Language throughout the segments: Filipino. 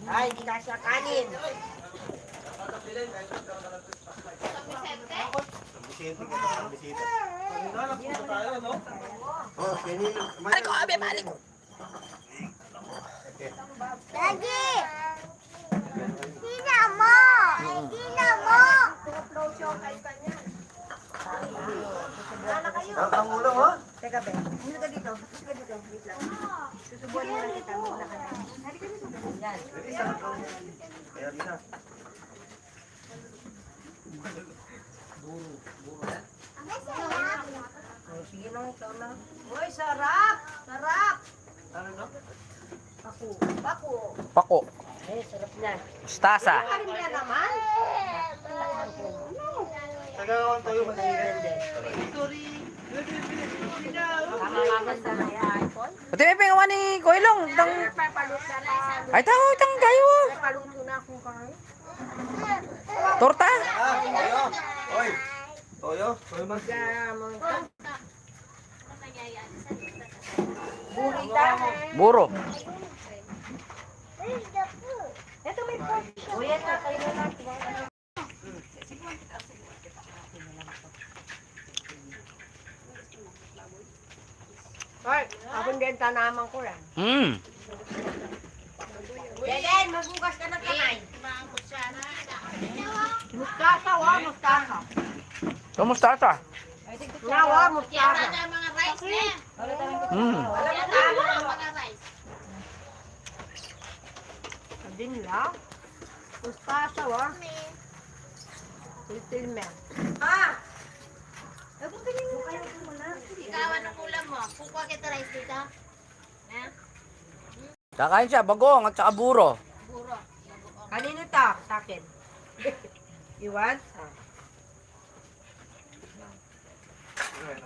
Ay, hindi kasya kanin. Ay ko, abe, balik. Lagi! Tina mo! Tina mo! Ang ulo mo? Teka, be. Muna ka dito. Muna ka dito. Wait lang. Susubuan mo lang kita. Muna ka na. Halika dito. Yan. Kaya di na. Oh, sige lang. Ikaw na. Uy, sarap! Sarap! Ano no? Pako. Pako. Pako. Eh, sarap na. Mustasa. Karin na naman. Tagawan tayo Mamamanda na yan. Pati may pingawa ni Koilong. Papaluto na. Ay, itang kayo. Papaluto na akong kain. Torta. Toyo. Oy. Toyo. Toyo man. Burita. Buro. Ito may pork. O yan na, kayo na natin. Ay, akong din tanaman ko yan. Deden, magbugas ka ng kamay. Mustasa, wa, mustasa. So, mustasa. Nawa, mustasa. Wala na tama. Din lang. Mustasa, wa. Little man. Ah! Ikaw, anong ulam mo? Kukuha kita rice dito? Kakain siya, bagong at saka buro. Buro. Kanino to? Sa akin. You want?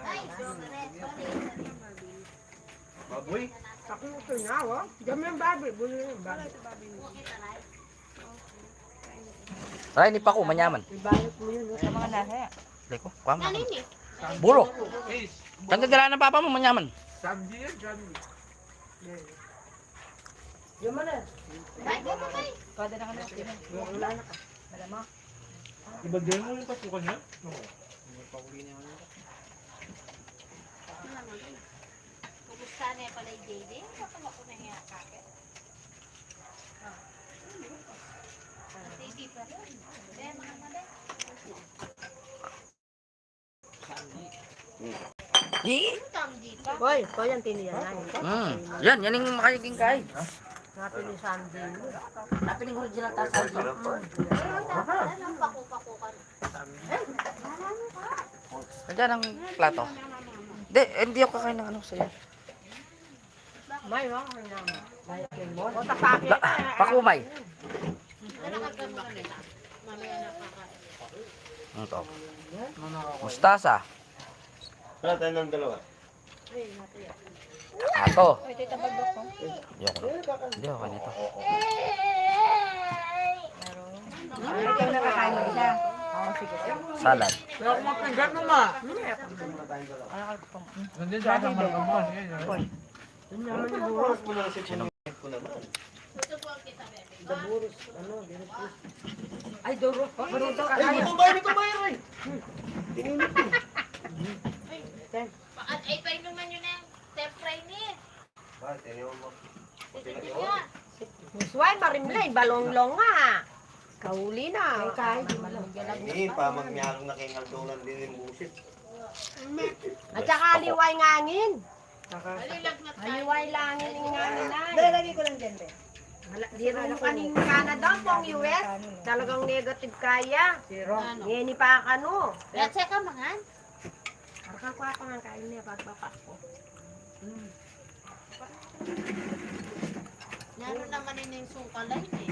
Ay, sorry. Baboy. Ako ito na, wa. Dami yung baboy. Bulo yung baboy. Kukuha kita rice. Ay, ni Paco, manyaman. Ibayot mo yun sa mga nasa. Leko, kuha mo. Nalini. Buro. Tanggal ng papa mo, manyaman. Yung mana? Ay, dito kay. Kada na ka na. Wala na ka. Wala mo. Ibagay mo yung pasukan niya? Kumusta niya pala yung JD? Kapag ako na hiya kakit. Hindi pa rin. Hindi, mga mali. Utang dito. Hoy, ko yan tiniyan na. Yan yung makaging kain. Natin ni Sandy. Napin yung original tasal. Anong paku-paku ka? Nandiyan ang plato. Hindi ako kakain ng ano sa'yo. May wa ko na. May mo. O tapake. Pakumay. Nakagano ka nila. Mamaya na kakain. Ito. Mustasa. Wala tayo ng dalawa. Ato. Ayoko na. Hindi ako kanito. Ikaw na kakain mo isa. Oh, sige. Salad. Pero kung mapagkat mo ma. Nandiyan sa akin mga kamuhan. Yun naman yung buros. Ko na si Puno ko naman. Gusto po kita, bebe. Buros. Ano? Ay, duro. Buruto ka. Ay, ito ba yun? Tininit ko. Ay, painuman nyo na yung tempray ni. Ba, tiniwan mo. Sige niya. Musway, marimlay. Balong-long nga. Kahuli na. Kahit. Hindi, pa magnyalong na kay Ngaldonan din yung busit. At saka liway ngangin. Alilagnat tayo. Liway langin ng ngangin na. Lagi ko lang dyan, be. Di rin kaning Canada pong US. Talagang negative kaya. Ano? Ngeni pa ka no. Let's check ka mangan. Arkang ko pa nga kain niya pagbapak ko. Meron naman yun yung sukalay eh.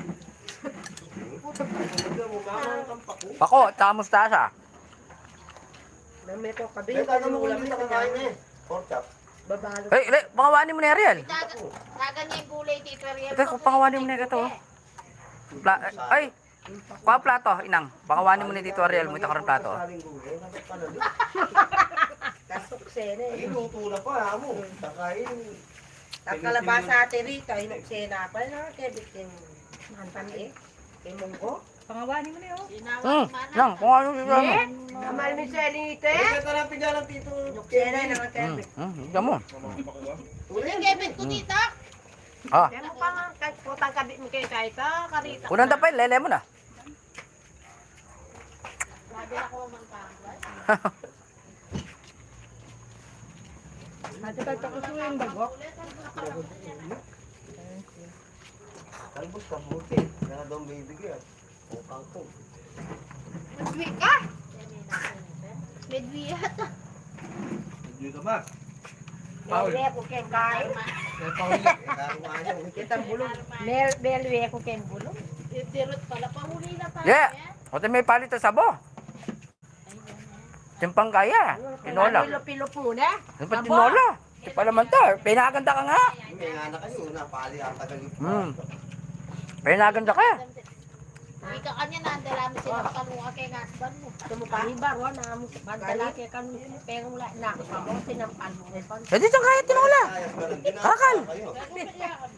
Pako at saka mustasa. Dami ko kabi. Kaya tayo mo ulam na kakain niya eh. Pork chop. Babalo. Pangawanin mo na Ariel. Dagan niya yung gulay dito. Ito, pangawanin mo na ito. Ay, kuha plato, inang. Pangawanin mo na dito Ariel. Mo ito karang plato. Saling gulay. Dapat pala din. sena eh. Ay, luto na pa, amo. Takain. Ang kalabasa ate rito, hinok sena pa na kaya bitin. Mantan eh. Kay Munggo. Hmm, Sinawa ni Mana. lang, kung ano yung ano. Amal ni Senite. Eh, ito lang pigalang tito. Hinok sena naman kaya Diyan mo. Uli, Kevin ko dito. Ah, Yan mo pa nga, kahit putang kabit mo kayo kahit karita. unang dapay, lele mo na. Sabi ako mangkanggal. Ate kahit ako suyo yung bagok. Talbos ka, buti. Kaya daw may bigyan. O, kangkong. Medwi ka? Medwi yata. Dito ba? Belwe ko kay kay. Karo nga niya. Kita bulong. Belwe ko kay bulong. Dirot pala. Pahuli na tayo. Yeah. O, may palit sa sabo. Timpang kaya. Tinola. Pilop muna. Ano pa tinola? Di pa naman to. Pinaganda ka nga. May nga na kayo. Napali ang tagal yung Pinaganda ka. Hindi ka kanya na. Andalami sila makamuha kay husband mo. Tumukahibar wa na mo bandala kay kan pero wala na mo sinampan mo. Eh, dito kaya tinola. Kakal.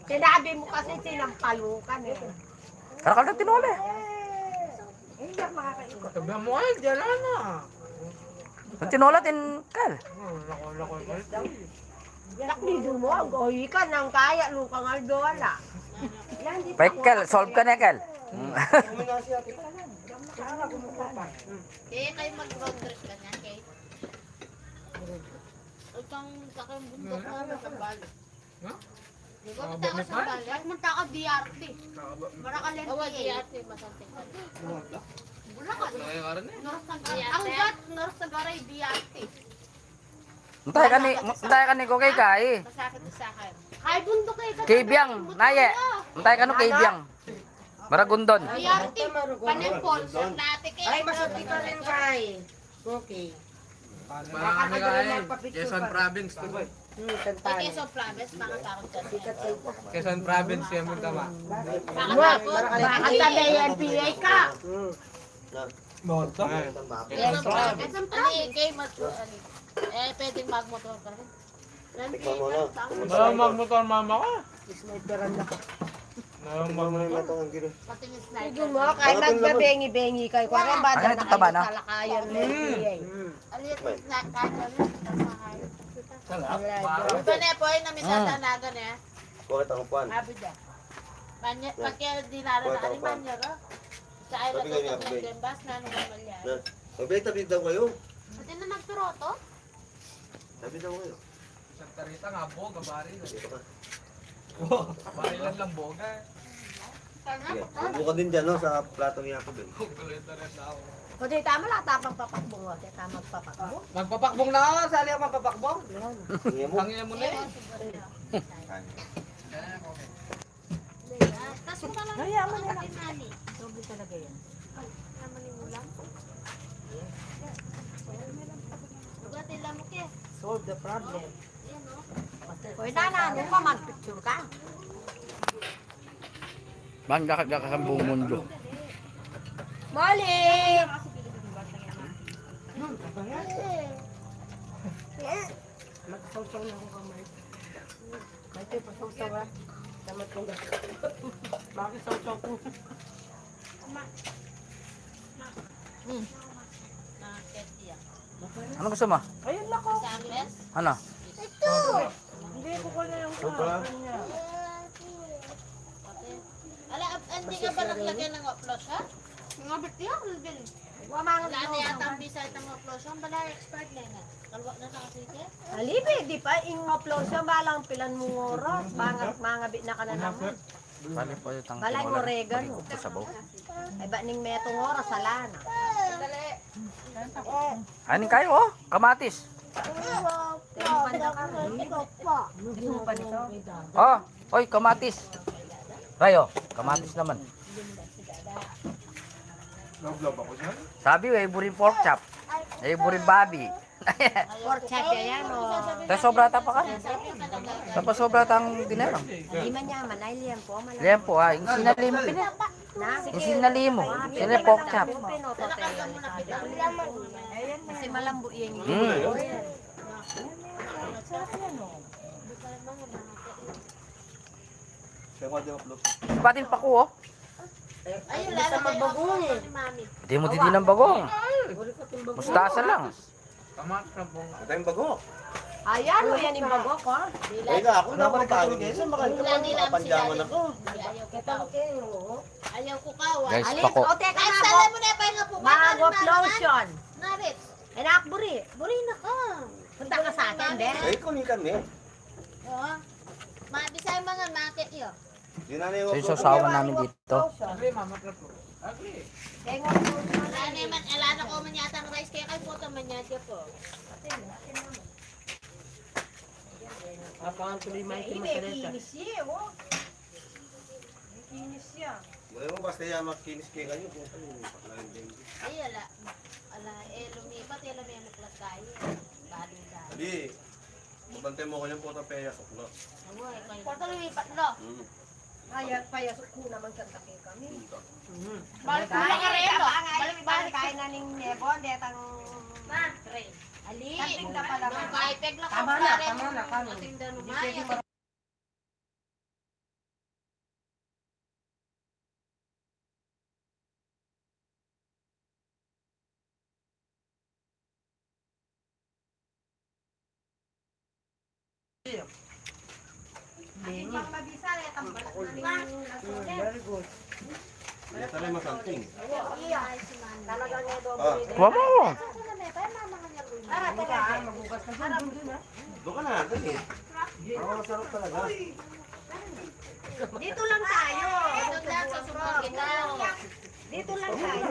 Sinabi mo kasi sinampal mo kan eh. Kakal na tinola. Hindi ka makakaikot. Sabi mo ay, diyan na. Ang tinola, tinkal. Naklido mo, goyi ka nang kaya lukang aldo wala. Pekel, solve ka na, Kel. Kaya kayo mag-road trip ka niya, kay? Huwag kang sakang bundok na masambal. Di ba punta ka sa Bali? At munta ka DRT. Marakalente. Oo, DRT. Masanting ka. Bulacan. Ang gat, North Sagaray, DRT. Antay ka ni Kokay Kai. Masakit sa akin. Ay, bundok kayo. Kibyang, naye. Antay ka no Kibyang. Maragundon. DRT. Panempol. Dati kayo. Ay, masuti ka rin kay. Okay. Marami ka eh. Quezon Province, to ba? Sa Quezon Province, mga takot ka. Quezon Province, yan mo tama. Bakit tabi yan PA ka? Moto? Quezon Province. Kay pwedeng magmotor ka rin. Tikman mo na. Wala magmotor mama ko. Sniperan na. Wala Tikman mo na yung magmotor. matong ang gino. Patingin Sige sniper. mo, kahit nagbabengi-bengi kayo. Kung ano ba Ano na ito taba na? sa lakayan ng PA. Aliit yung sniper. Sarap. Ito na po yung namisatanagan eh. Bakit ang upuan? Sabi dyan. Pagkaya dinara na alimanyo, ro? Sa ay Sabi nga niya, natutok ng gembas na nung mamalyan. Magbe-tabi daw kayo. Pati na magturoto? Tabi daw kayo. Isang tarita nga, boga, baril. Dito ka. Barilan lang boga. Sige. Bukod din dyan, no? Sa plato ni Jacob. Kulito rin ako. O di tama lang, tapang papakbong o. Di tama papakbong. Magpapakbong na ako, sali ako magpapakbong. Tingnan mo. Hangin mo na eh. Tapos mo ka lang. Kaya mo na lang. Nani. Sobrang talaga yan. Naman yung ulam. Ugatin lang mo ke. Solve the problem. Yan o. Hoy nana, ano pa mag-picture ka? Bang gaka sa buong mundo. Molly! Magsawsaw na ako kamay. May tayo pasawsaw ha. Damat kong gato. Bakit sawsaw ko? Nakaketiya. Ano gusto mo? Ayun na ko. Sangles. Ano? Hindi ko ko na yung Sobra. niya. Ala, hindi ka ba naglagay ng upload ha? Nga ba't yan? Alvin? Wamang Wala na yata ang bisa itang upload. Ang bala expert na yun. Kalwa na nakasike. Alibi, di pa ing-upload siya, balang pilan mong oras. Mga bit na ka na naman. Bali po yung tang Balay mo tinola. oregano. Sabaw. Ay ba ning metong oras, sala na. Anin kayo oh, kamatis. Gusto mo pa nito? Oh, oy, kamatis. Rayo, kamatis naman. Love ako dyan. Sabi, eh, burin pork chop. Eh, burin babi. Pork chop yan o. Tayo sobra ta pa ka. Tapos sobra tang dinero. Di man yaman, ay liyan po. Liyan po ah, yung sinalimo pina. Na, Yung sinalimo, sila pork chop. Kasi malambo yan. Mm. Sarap yan, oh. Kaya mo din upload. Batin pa ko, oh. Ayun, Basta lalagay ako magbagong eh. ni Mami. Hindi mo din ng bagong. Uli ko itong bago. Mustasa lang. Tama ka po. Ito yung bago. Ayan, o yan yung bago ko. Ay na, ako na pagkakagin ngayon. Saan makain ka Nila pa? Panjaman ako. Ayaw ko Kita kaw. mo kayo, oo. Ayaw ko kaw. Guys, Alis, pako. o teka Ay, na sala mo na pa nga po. Magot lotion. Narit. Anak, buri. Buri na ka. Punta ka sa akin, be. Ay, kunin kami. Oo. Bisay mga market yun. Yun na yung So yung sasawa namin dito. Agli, mama ka po. Agli. Wala naman, alala ko man yata ang rice kaya kayo po man yata po. Apangan tuloy may kinis siya, oh. Kinis siya. Wala mo basta yan makinis kayo kayo. Ay, ala. Ala, lumipat, lumimuklat tayo. Bali-bali. Hindi. Mabantay mo ko yung puto peya suklo. Porto lumipat, no? Kaya payasok ko naman sa taki kami. Balik ko lang ka rin, no? Balik kain na ning nebon, detang Ali. Katinda pala ba? Kaipeg lang Tama na, tama na, kano. Katinda numaya. Hindi pang mabisa, detang very good. Ito rin masanting. Talagang nga doon. Kuha mo. Para teka, magugas na dun ha. Doon ka na, dali. Ako masarap talaga. Dito lang tayo. Ito lang sa sumunod kita. Dito lang tayo.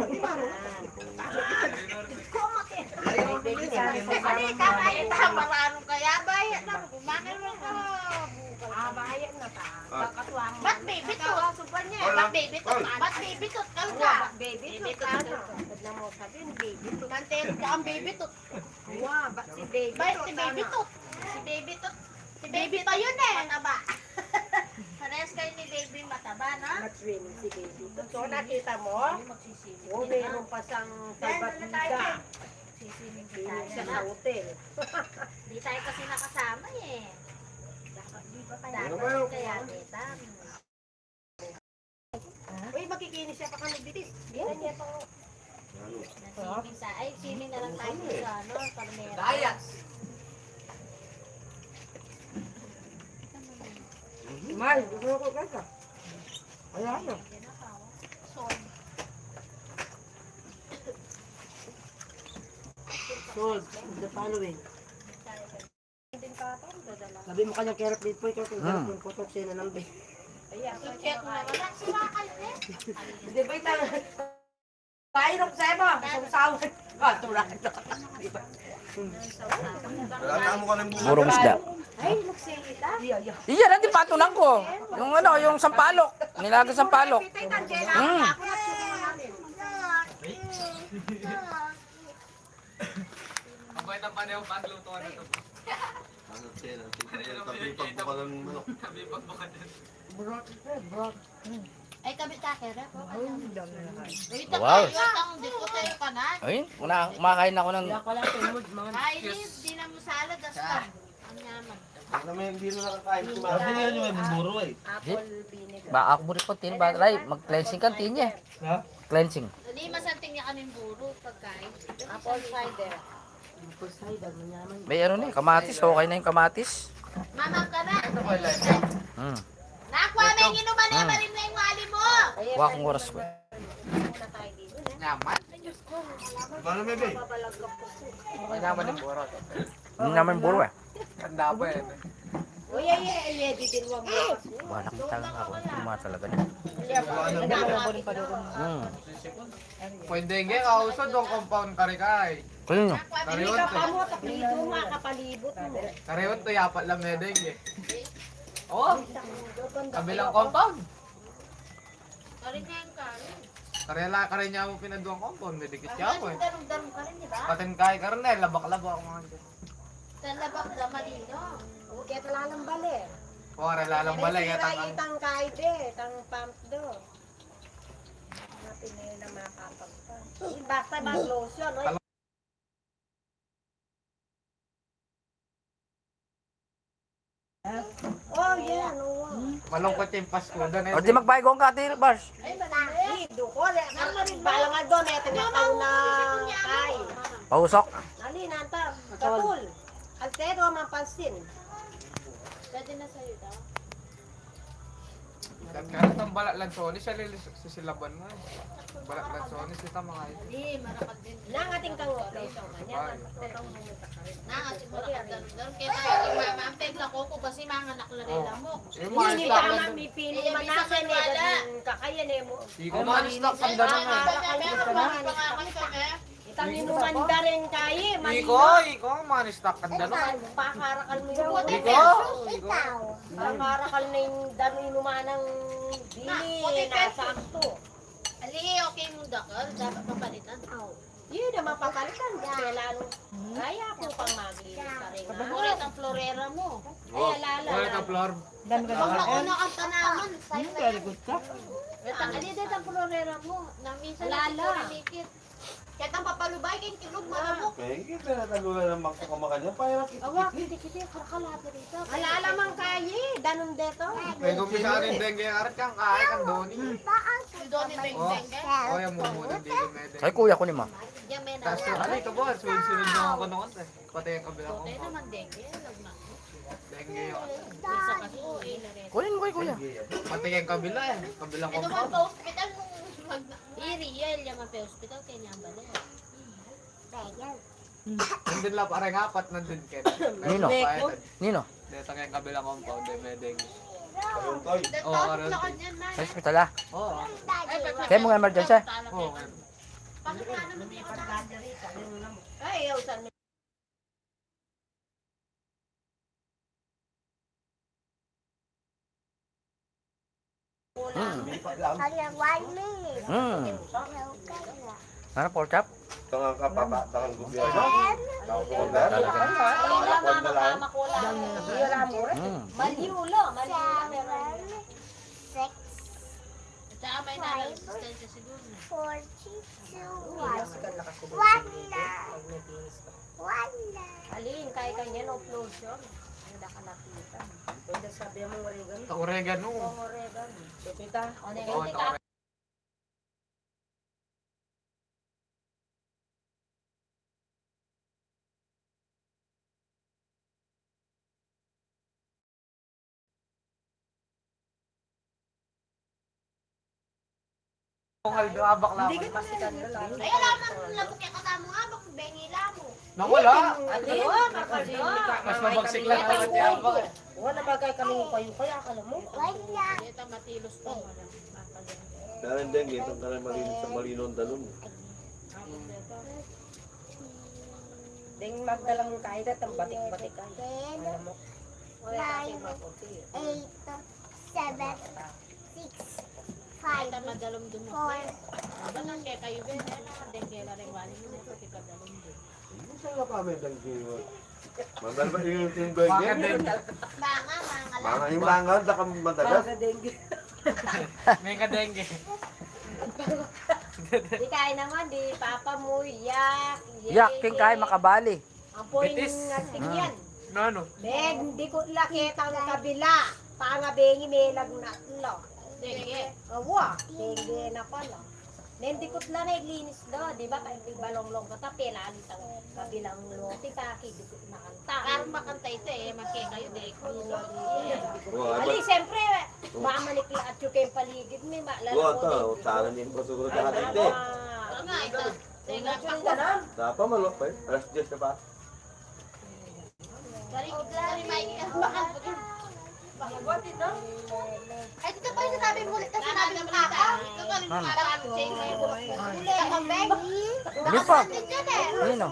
Ano ka kayo ta? Maranong kaya bayad na. Kumakin mo ka. Bayad na ta. Kakatuwa mo. Ba't baby to? Ba't baby to? Ba't baby to? Kal ka. Baby to ano? Ba't na mo sabihin, baby to. Mantel ka ang baby to. Wow, ba't si baby Ba't to? si baby to? Si baby to. Si baby pa yun eh. Mataba. Parehas kayo ni baby mataba, no? Nag-swimming si baby to. So nakita mo? Magsisisi. Oh, meron pa siyang salbatida. Sisinig Pinig siya tayo. sa hotel. Di tayo kasi nakasama eh. Dapat di ba tayo? Ano ba yun? Kaya teta. Uy, makikinis siya pa kami bitis. Yan niya to. Nag-swimming sa, ay swimming na lang tayo sa ano, Palmera. Dayas. Mal, gusto ko kaka. Ayan na. So, Sold. The following. Sabi mo kanyang kerap dito po, ikaw kung kerap yung putok sila ng bay. check mo naman. Siwakan eh. Hindi ba ito? Kairok sa mo, sausawan. Ah, tulak ito. Diba? Wala mo ka ng buhay. Burong isda. Ay, magsingita. Iya. Iyan, hindi patulang ko. Yung ano, yung sampalok. Nilaga sampalok. Mm. Ang bait ang paneho pagluto na ito. Ano siya? Tabi pagbuka ng manok. Sabi pagbuka din. Ay, kabit ka kere. Wait, Wow. ang di ko tayo ka na. Ayun, kumakain ako ng... Ay, di na mo salad, das ka. Ang yaman. Ano may hindi na nakakain. Sabi niya yung may buburo eh. Apple vinegar. Ba, ako mo rin po, tin ba? Ray, mag-cleansing ka, tin niya. Ha? Cleansing. Hindi, masanting niya kaming buro pagkain. Apple cider. Apple cider, manyaman. May ano na, kamatis. Okay na yung kamatis. Mamam ka na. Hmm. Nakuha mo yung inuman na marin na yung mali mo. Kuha akong oras ko. Nyaman. Paano bebe? Okay naman yung buro. Hindi naman buro eh. Ganda pa eh. Uy, ay, din wag mo. Wala ko talaga ako. Tuma talaga niya. Hmm. Pwede nga kausod ang compound karikay. Kaya nyo. Hindi ka pa mo, taplido nga, kapalibot mo. Karewot to yapat lang medeng eh. Oo. Kabilang compound. Karin ka yung karin. Kare niya mo pinaduang compound. May dikit siya mo eh. Darong-darong ka rin, di ba? Patin kay karne, labak-labak ako mga dyan. Talabak na malino. Kaya talalang bali. Kuwara lalang balay. Itang kaide, itang pump do. Natin na yun ang makapagpa. Basta bang lotion, Malungkot yung Pasko doon. O di magbaygong ka, Ate Bars. Duko, balang nga doon, ito nga tao na kay. Pausok. Nali, nanta, katul. Altero, mapansin. Pwede na sa'yo daw. Kahit ang balat lansoni, sisilaban nga. Balat lansoni, sita mga ito. Hindi, marakal din. Nangating kang operation kanya. Nangating marakal din. Doon kaya tayo mama, ang pegla ko ko kasi mga anak na nila mo. Yung mga Hindi stock tama, lang. may piling manakan eh. Kakayan eh mo. Hindi ko mga stock ang danon nga. Itangin mo manda rin kaya. Iko, mga stock ang danon. Pakarakal mo yung Iko. pakarakal na yung danoy numanang dili na sakto. Ali, okay mo dakal. Dapat papalitan. Yun naman papalitan. Kaya lalo, kaya ko pang maglinis ka rin. Ulit ang florera mo. Kaya lalo. Wala ka, Flor. Una ang tanaman. Very good ka. Ali, dito ang florera mo. Na minsan Lala. nakikinikit. Kahit ang papalubay, kayong kilog malamok. Kita na talunan ng magkukumakan niya. Pahirap Awa, hindi karakalata rito. Alala mang kaya, danon deto. May gumisa rin dengue ang arat kang kaya kang doni. Doon ni Deng-Deng. Oh, yung mumuna, hindi ko medeng. Ay, kuya ko ni ma. Diyan may Tapos ano ito ba? Sunod-sunod na ako noon. Pati yung kabilang ko. Tayo naman dengue. Lag na. Dengue yung Isa kasi okay na rin. Kunin mo kay kuya. pati yung kabila eh. Kabilang Ito man compound. pa hospital nung i-real yung pa hospital kaya niya ang balik. Nandun lang parang apat nandun kaya. Nino? Nino? Dito yung kabilang compound eh, may dengue. Ayun, Toy. Oo, karoon. na kanyan na. Sa hospital ah. Oo. Kaya mga emergency. Oo. Bakit nga naman may Ay, usan mo. Lipat lang. Ano, pork chop? Tangang kapapa, tangang gobyerno. Tangang gobyerno. Wala Wag na lang. mama ko lang. Wala mo rin. Maliulo, maliulo. Tsaka may nalagsistansya siguro na. Alin, kaya kanya no uplosion. Ang nakalapitan. Pwede sabi mo oregano. Sa oregano. Oregano. Pipita. Oo, Oregano. sa oregano. Kung haldo abak lang. Ay, alam mo, labok yung kasama nga, bak bengila mo. Nawala. Alin, kakaldo. Mas mabagsik lang naman si abak eh. Wala bagay kami kayo kaya akala mo. Dito matilos pa mo lang. Dahil dengue, itong kanang malinis sa marinon dalon. Ding magdala mo kahit at ang batik-batik ka. Alam mo. Wala kasi maputi. Kahit ang madalom dun mo. Ano nang kaya kayo ba? Dengela rin wali mo. Kasi kadalom dun. Saan nga kami dengue? Mandal ba yung Bakit dengue? din? Banga, mga lang. Mga yung langan, saka madagas. May ka-dengue. Di kaya naman, di papa mo, yak. Yak, king kay makabali. Ang point Bitis. ng tingyan. No. Beg, hindi ko lakit ang kabila. Pangabengi may lagnatlo. Denge. Awa, tingge na pala. Nendikot na na iglinis do, di ba? Kaya di balong-long ka tapi, lalit ang kabilang loti kaki, dikot na kanta. Karang makanta ito eh. Makaya kayo. Ali, siyempre, mamanikla at yung kayong paligid mo, Gua tahu, tangan yung prosedur jahat itu. Ano nga, ito. Denge. Apa malok pa? Alas 10 na ba? Sorry, Mikey. Bakal po dun. Ay, dito pa yung sasabi mo ulit na sinabi ng papa. Ito ka rin yung parang change mo yung ulit. Ang bag. Hindi pa. Nakasandin dyan eh. Nino?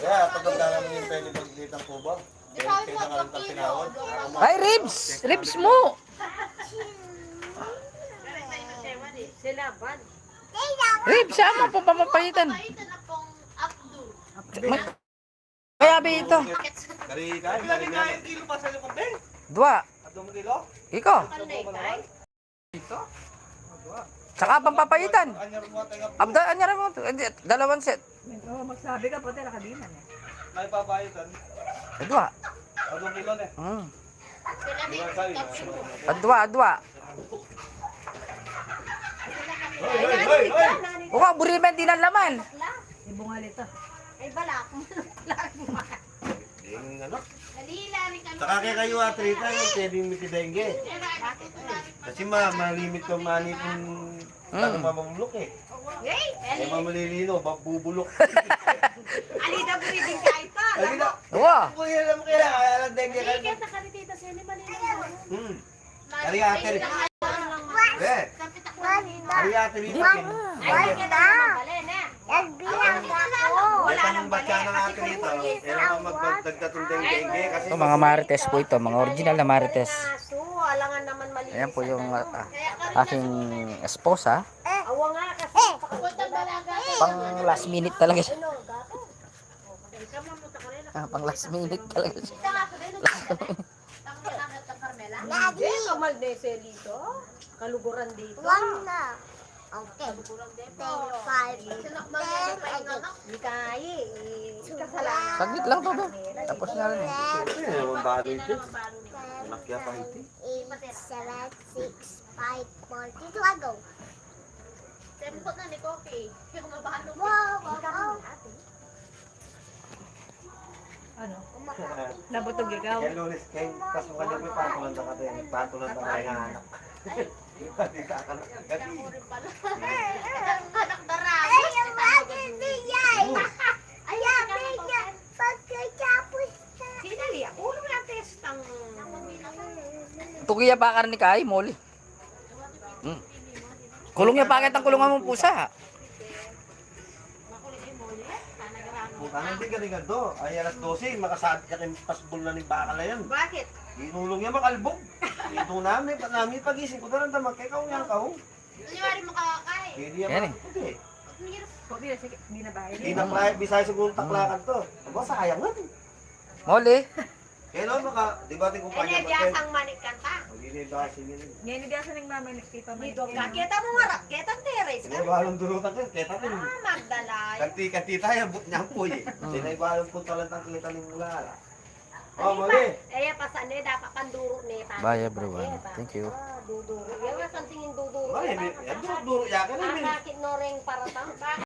Ya, pagkanda namin yung pwede magditang po ba? Di ba yung Kaya nga lang mga tinawag. Ay, ribs! Ribs mo! Silaban. Ribs, sama po papapayitan. Paitan na pong Abdu. Kaya ba ito? Kari kain, kari nga. Dua. Iko. Ito? Saka pampapayitan. Abda, anyara mo. Dalawang set. Magsabi ka, pati nakadinan eh. May papayitan. Dua. Adong kilo ne. Adwa, adwa. Hoy, hoy, hoy, hoy! Uwa, buriman din ang laman. Ay, balak. Yung ano? Dalila rin kami. Saka kaya kayo atrita yung pwedeng mitidengge. Kasi malimit kang mani kung tanong mamamulok eh. Hey, Kaya mamalilino, bubulok. alida po rin ka ito. Lagi na. Uwa. Kung yan lang kaya, kaya lang dengue ka. Kaya sa kanitita siya ni Malino. Kari ate. Eh, kari ate dito. Ay, kaya na mabalen eh. Ito ang batya ng ate dito. Kailangan magdagdatong dengue kasi Ito, mga marites po ito. Mga original na marites. Aso, alangan naman malinis. Ayan po yung aking esposa. Awa nga kasi. Pang last minute talaga siya. Ano, gato? Pang last minute talaga siya. Hindi, kamal de dito. Kaluguran dito. Hindi kaya eh. Kasalanan. Saglit lang to, be. Tapos na rin. Ano naman ba dito? Nakya pa ito. 7, 6, 5, 4, 3, 2, go. Tempot na ni Coffee. Yung mabalo. Nabutog ikaw. Kaya lunes, kaya pasukan niyo may patulan na ka din. Patulan na kaya nga anak. Hindi ka anak. Gati. Anak darami. Ay, ang bagay niya. Ay, niya. Pagkatapos na. Sinali, ulo na testang. Tukiya pa ka ni Kai, moli. Kulong niya bakit ang kulungan mong pusa? Kung hindi ka rin do, ay alas 12, makasaad ka rin pasbol na ni baka na yan. Bakit? Inulong niya makalbog. Ito namin pagising ko na lang damag kay kaunyan ka. Naniwari mo kakakain. Hindi Yan yan eh. makakute. Hindi na ba? Hindi na kaya bisaya sa gulong taklakan to. Aba, sayang nga. Moli. Kailan maka, di ba ating kumpanya Ene, biyasang manik kanta. Hindi ba kasi yun. Ngayon hindi ako nang mamalik dito. Dito ka, kita mo nga, kita teres. Hindi ba alam durutan ko, keta rin. Magdalay. Kanti tayo, but niya po eh. Hindi na iba alam kung talang kita ni Mulala. Oh, mali. Eh, pasan eh, dapat panduro ni. Bye everyone. Thank you. Duduro. Yan nga, santingin duduro. Mali, yan duro yakin. Ang sakit no ring para tang.